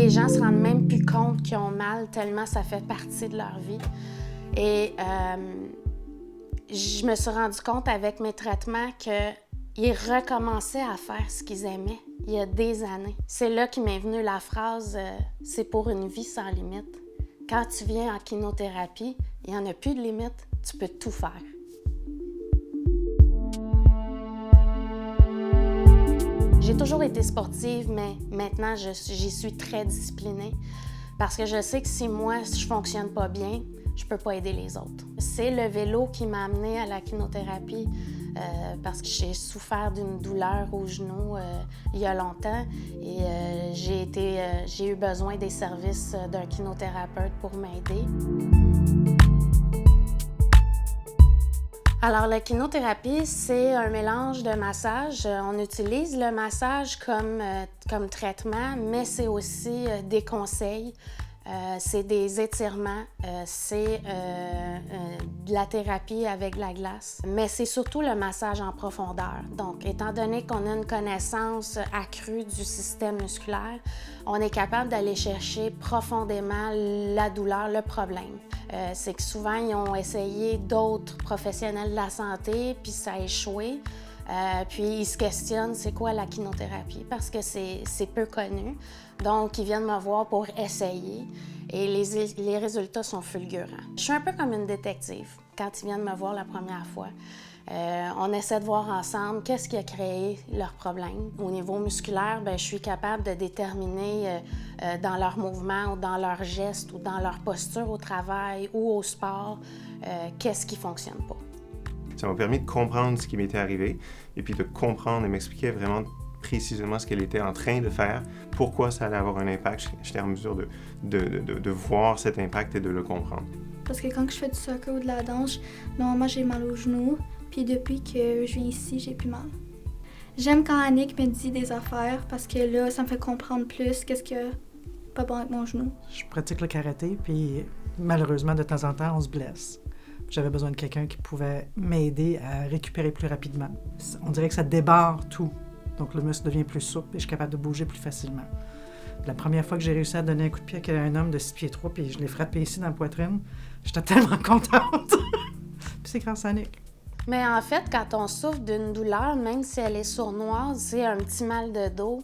les gens se rendent même plus compte qu'ils ont mal tellement ça fait partie de leur vie. Et je me suis rendu compte avec mes traitements qu'ils recommençaient à faire ce qu'ils aimaient il y a des années. C'est là qu'est m'est venue la phrase « c'est pour une vie sans limite ». Quand tu viens en kinothérapie, il n'y en a plus de limite, tu peux tout faire. J'ai toujours été sportive, mais maintenant, j'y suis très disciplinée parce que je sais que si moi, je ne fonctionne pas bien, je ne peux pas aider les autres. C'est le vélo qui m'a amenée à la kinothérapie parce que j'ai souffert d'une douleur au genou il y a longtemps et j'ai eu besoin des services d'un kinothérapeute pour m'aider. Alors, la kinothérapie, c'est un mélange de massage. On utilise le massage comme traitement, mais c'est aussi des conseils, c'est des étirements, c'est de la thérapie avec la glace. Mais c'est surtout le massage en profondeur. Donc, étant donné qu'on a une connaissance accrue du système musculaire, on est capable d'aller chercher profondément la douleur, le problème. C'est que souvent, ils ont essayé d'autres professionnels de la santé, puis ça a échoué. Puis ils se questionnent, c'est quoi la kinothérapie? Parce que c'est peu connu. Donc, ils viennent me voir pour essayer et les résultats sont fulgurants. Je suis un peu comme une détective quand ils viennent me voir la première fois. On essaie de voir ensemble qu'est-ce qui a créé leur problème. Au niveau musculaire, bien, je suis capable de déterminer dans leurs mouvements ou dans leurs gestes ou dans leur posture au travail ou au sport, qu'est-ce qui ne fonctionne pas. Ça m'a permis de comprendre ce qui m'était arrivé et puis de comprendre et m'expliquer vraiment précisément ce qu'elle était en train de faire, pourquoi ça allait avoir un impact. J'étais en mesure de voir cet impact et de le comprendre. Parce que quand je fais du soccer ou de la danse, normalement j'ai mal au genou, puis depuis que je viens ici, j'ai plus mal. J'aime quand Annick me dit des affaires parce que là, ça me fait comprendre plus qu'est-ce qui est pas bon avec mon genou. Je pratique le karaté, puis malheureusement, de temps en temps, on se blesse. J'avais besoin de quelqu'un qui pouvait m'aider à récupérer plus rapidement. On dirait que ça débarre tout. Donc le muscle devient plus souple et je suis capable de bouger plus facilement. La première fois que j'ai réussi à donner un coup de pied à un homme de 6 pieds 3 puis je l'ai frappé ici dans la poitrine, j'étais tellement contente. Puis c'est grâce à Annick. Mais en fait, quand on souffre d'une douleur, même si elle est sournoise, c'est un petit mal de dos,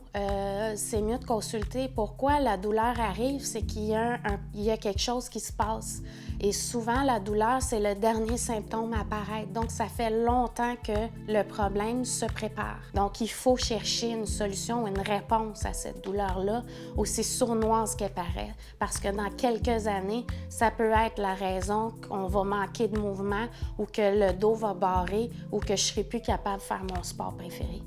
c'est mieux de consulter. Pourquoi la douleur arrive? C'est qu'il y a quelque chose qui se passe. Et souvent, la douleur, c'est le dernier symptôme à apparaître. Donc, ça fait longtemps que le problème se prépare. Donc, il faut chercher une solution, une réponse à cette douleur-là, aussi sournoise qu'elle paraît. Parce que dans quelques années, ça peut être la raison qu'on va manquer de mouvement ou que le dos va barrer ou que je ne serai plus capable de faire mon sport préféré.